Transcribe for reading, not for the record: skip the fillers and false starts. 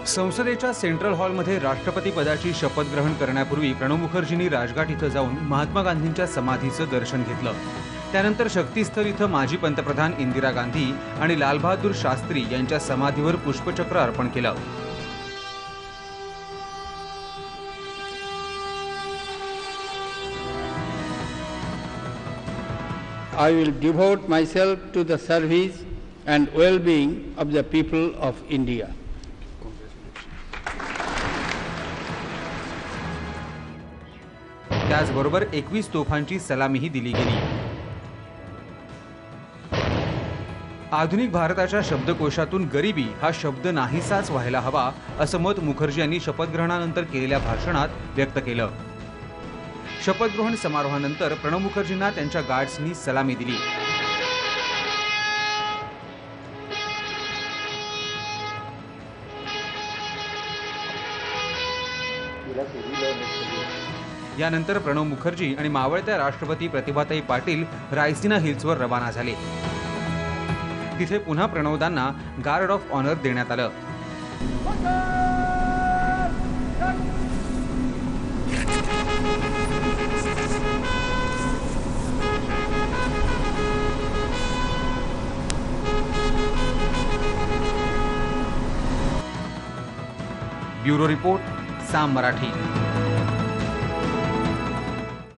संसदेच्या सेंट्रल हॉलमध्ये राष्ट्रपती पदाची शपथ ग्रहण करण्यापूर्वी प्रणव मुखर्जींनी राजघाट इथं जाऊन महात्मा गांधींच्या समाधीचं दर्शन घेतलं। त्यानंतर शक्तीस्थल इथं माजी पंतप्रधान इंदिरा गांधी आणि लालबहादूर शास्त्री यांच्या समाधीवर पुष्पचक्र अर्पण केलं। I will devote myself to the service and well-being of the people of India. त्याचबरोबर 21 तोफांची सलामीही दिली गेली। आधुनिक भारताच्या शब्दकोशातून गरिबी हा शब्द नाहीसाच व्हायला हवा असं मत मुखर्जी यांनी शपथग्रहणानंतर केलेल्या भाषणात व्यक्त केलं। शपथग्रहण समारोहानंतर प्रणव मुखर्जींना त्यांच्या गार्ड्सनी सलामी दिली। यानंतर प्रणव मुखर्जी आणि मावळत्या राष्ट्रपती प्रतिभाताई पाटील रायसिना हिल्सवर रवाना झाले। तिथे पुन्हा प्रणवदांना गार्ड ऑफ ऑनर देण्यात आलं। Bureau report, Saam Marathi.